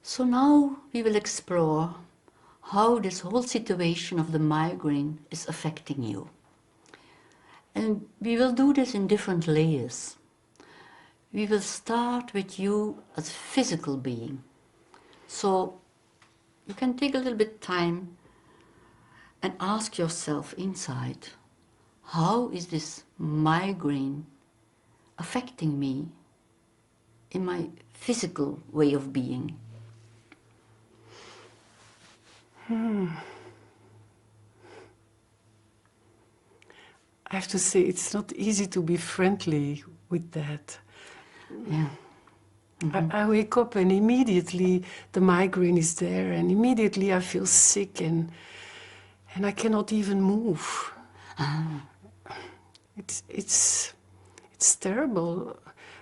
So now we will explore how this whole situation of the migraine is affecting you. And we will do this in different layers. We will start with you as a physical being. So you can take a little bit time and ask yourself inside, how is this migraine affecting me in my physical way of being? I have to say, it's not easy to be friendly with that. Yeah. I wake up and immediately the migraine is there, and immediately I feel sick and I cannot even move. It's terrible.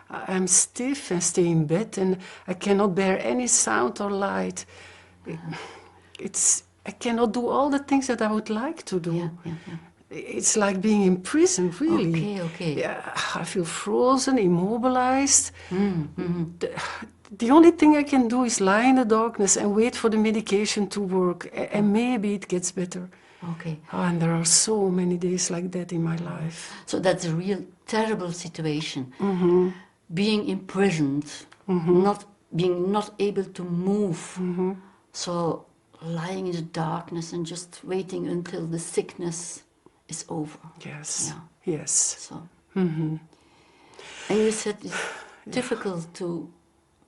I'm stiff and stay in bed, and I cannot bear any sound or light. I cannot do all the things that I would like to do. Yeah. It's like being in prison, really. Okay. Yeah, I feel frozen, immobilized. The only thing I can do is lie in the darkness and wait for the medication to work, and maybe it gets better. Okay. Oh, and there are so many days like that in my life. So that's a real terrible situation. Being imprisoned, not able to move. So lying in the darkness and just waiting until the sickness is over. Yes. Yeah. Yes. So. And you said it's difficult to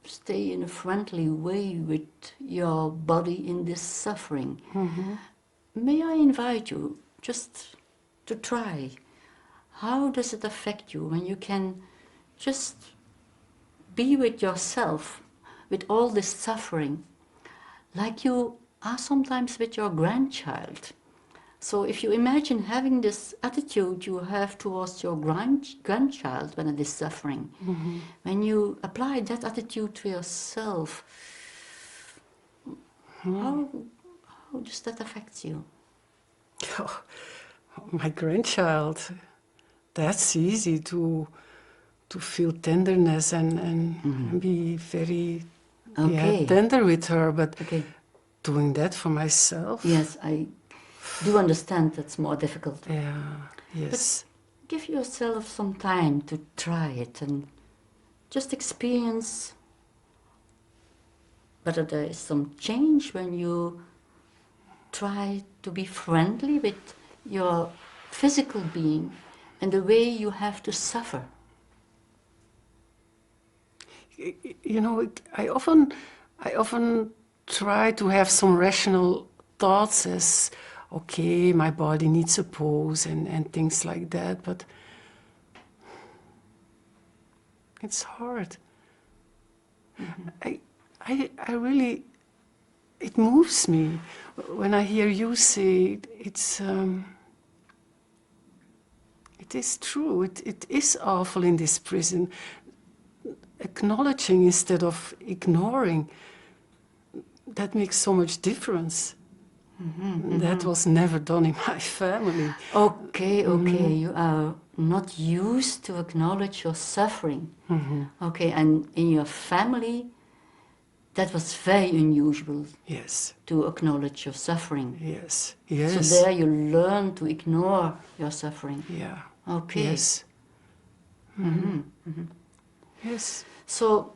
stay in a friendly way with your body in this suffering. May I invite you just to try? How does it affect you when you can just be with yourself, with all this suffering, like you are sometimes with your grandchild? So if you imagine having this attitude you have towards your grandchild when it is suffering, when you apply that attitude to yourself, how does that affect you? Oh, my grandchild, that's easy to feel tenderness and be very tender with her, but doing that for myself? Yes, I do understand that's more difficult. Yeah, yes. But give yourself some time to try it and just experience whether there is some change when you try to be friendly with your physical being and the way you have to suffer. You know, I often try to have some rational thoughts as, okay, my body needs a pose and things like that, but it's hard. I really, it moves me when I hear you say it is true, it is awful in this prison. Acknowledging instead of ignoring, that makes so much difference. That was never done in my family. Okay, you are not used to acknowledge your suffering. Okay, and in your family, that was very unusual. Yes. To acknowledge your suffering. Yes. So there you learn to ignore your suffering. Yeah. Okay. Yes. Yes. So,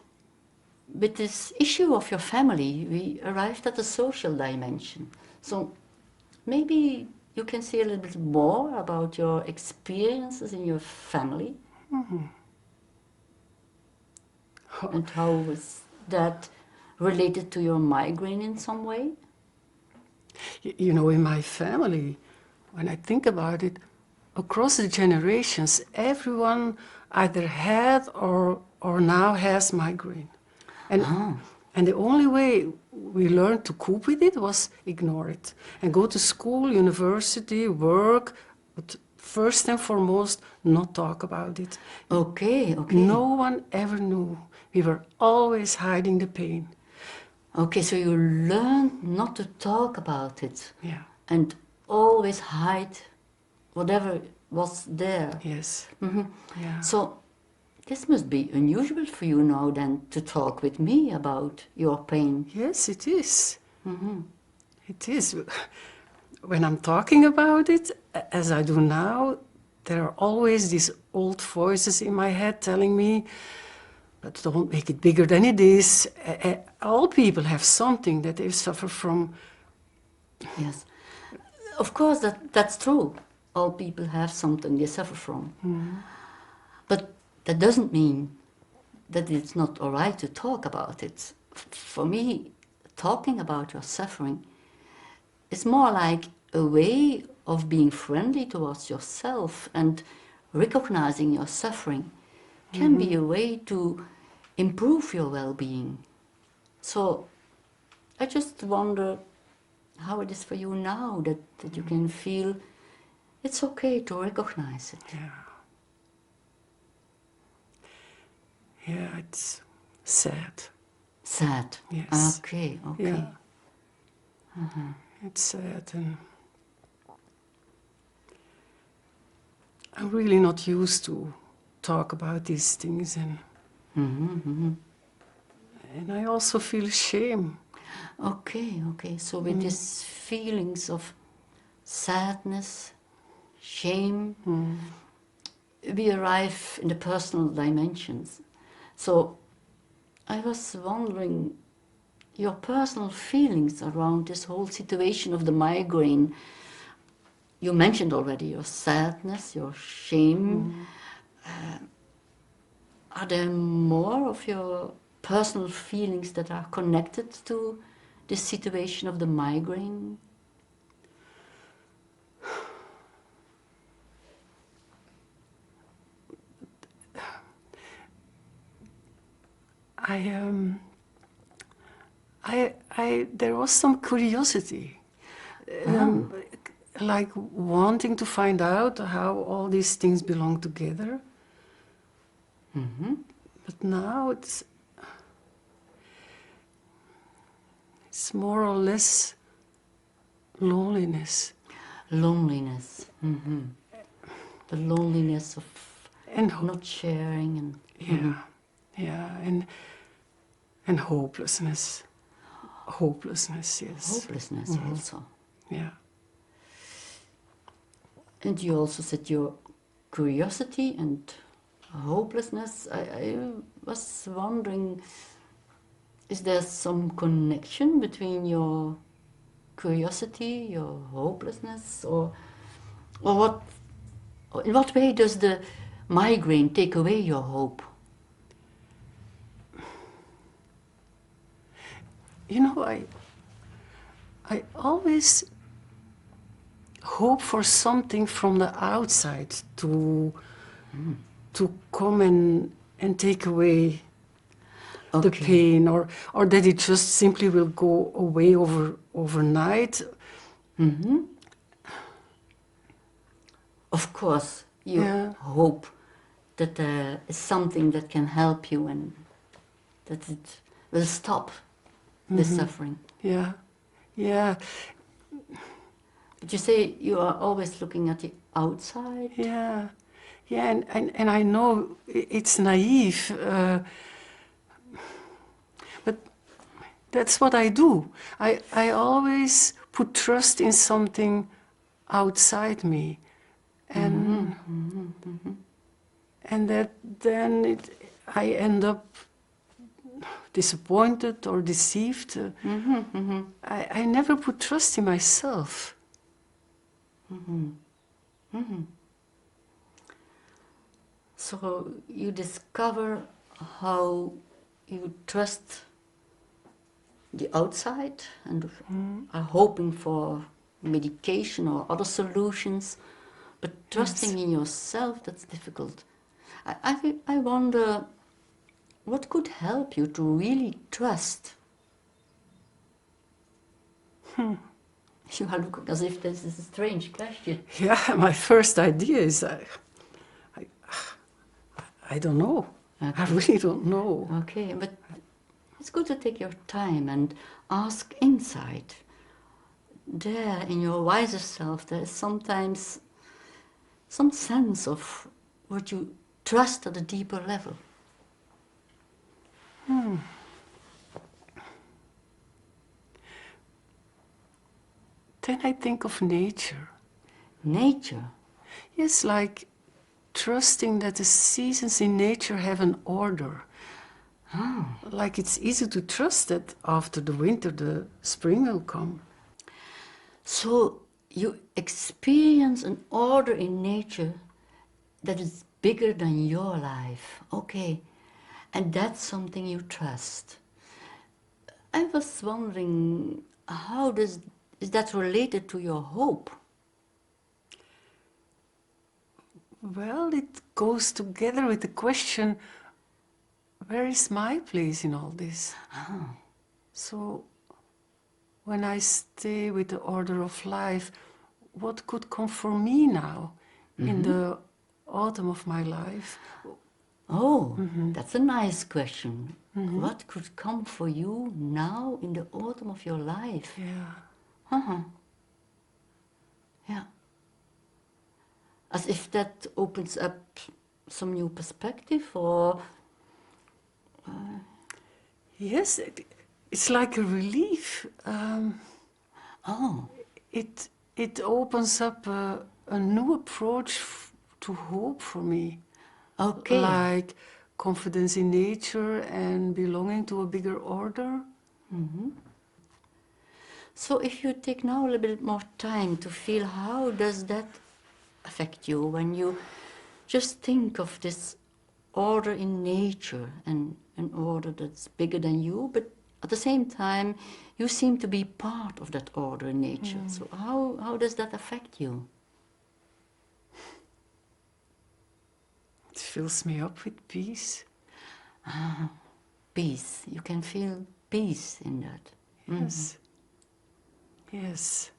with this issue of your family, we arrived at the social dimension. So, maybe you can say a little bit more about your experiences in your family. And how was that related to your migraine in some way? You know, in my family, when I think about it, across the generations, everyone either had or now has migraine. And the only way we learned to cope with it was ignore it. And go to school, university, work, but first and foremost, not talk about it. Okay. No one ever knew. We were always hiding the pain. Okay, so you learned not to talk about it. Yeah. And always hide whatever was there. Yes. Yeah. So this must be unusual for you now then to talk with me about your pain. Yes, it is. It is. When I'm talking about it, as I do now, there are always these old voices in my head telling me, but don't make it bigger than it is. All people have something that they suffer from. Yes. Of course, that's true. All people have something they suffer from. But that doesn't mean that it's not all right to talk about it. For me, talking about your suffering is more like a way of being friendly towards yourself, and recognizing your suffering can be a way to improve your well-being. So I just wonder how it is for you now that you can feel it's okay to recognize it. Yeah, it's sad. Sad. Yes. Okay. Yeah. It's sad, and I'm really not used to talk about these things, and and I also feel shame. Okay. So with these feelings of sadness, shame, we arrive in the personal dimensions. So I was wondering, your personal feelings around this whole situation of the migraine. You mentioned already your sadness, your shame. Are there more of your personal feelings that are connected to this situation of the migraine? There was some curiosity, like wanting to find out how all these things belong together. But now it's more or less loneliness. Loneliness. The loneliness of And not sharing and and hopelessness. Hopelessness, yes. hopelessness also. Yeah. And you also said your curiosity and hopelessness. I was wondering, is there some connection between your curiosity, your hopelessness, or what? In what way does the migraine take away your hope? You know, I always hope for something from the outside to come and take away the pain, or that it just simply will go away overnight. Of course, you hope that there is something that can help you and that it will stop the suffering. Yeah. But you say you are always looking at the outside. Yeah, and I know it's naive, but that's what I do. I always put trust in something outside me, and and that then I end up disappointed or deceived. I never put trust in myself. So you discover how you trust the outside and are hoping for medication or other solutions, but trusting in yourself, that's difficult. I wonder, what could help you to really trust? You are looking as if this is a strange question. Yeah, my first idea is I don't know. Okay. I really don't know. Okay, but it's good to take your time and ask inside. There, in your wiser self, there is sometimes some sense of what you trust at a deeper level? Then I think of nature. Nature? Yes, like trusting that the seasons in nature have an order. Like it's easy to trust that after the winter the spring will come. So you experience an order in nature that is bigger than your life. Okay. And that's something you trust. I was wondering, is that related to your hope? Well, it goes together with the question, where is my place in all this? So, when I stay with the order of life, what could come for me now in the autumn of my life? Oh, that's a nice question. What could come for you now in the autumn of your life? Yeah. Yeah. As if that opens up some new perspective, or... Yes, it's like a relief. Oh, It opens up a new approach to hope for me. okay. Like confidence in nature and belonging to a bigger order. So if you take now a little bit more time to feel, how does that affect you when you just think of this order in nature and an order that's bigger than you, but at the same time you seem to be part of that order in nature. So how does that affect you? It fills me up with peace. Peace. You can feel peace in that. Yes. Yes.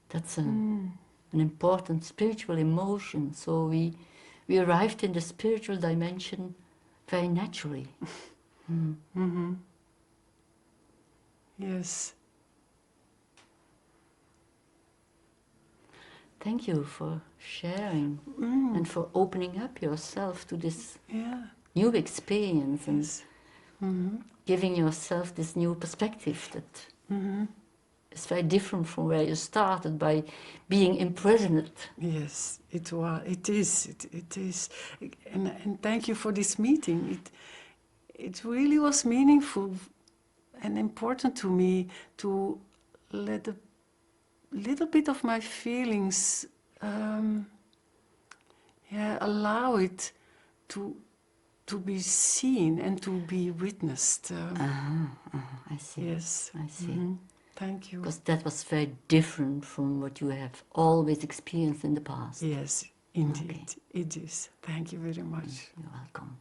That's an important spiritual emotion. So we arrived in the spiritual dimension very naturally. Yes. Thank you for sharing and for opening up yourself to this new experience and giving yourself this new perspective that is very different from where you started by being imprisoned. Yes, it is. It is. And thank you for this meeting. It really was meaningful and important to me to let a little bit of my feelings, allow it to be seen and to be witnessed. I see. Yes. I see. Thank you. Because that was very different from what you have always experienced in the past. Yes, indeed. It is. Thank you very much. You're welcome.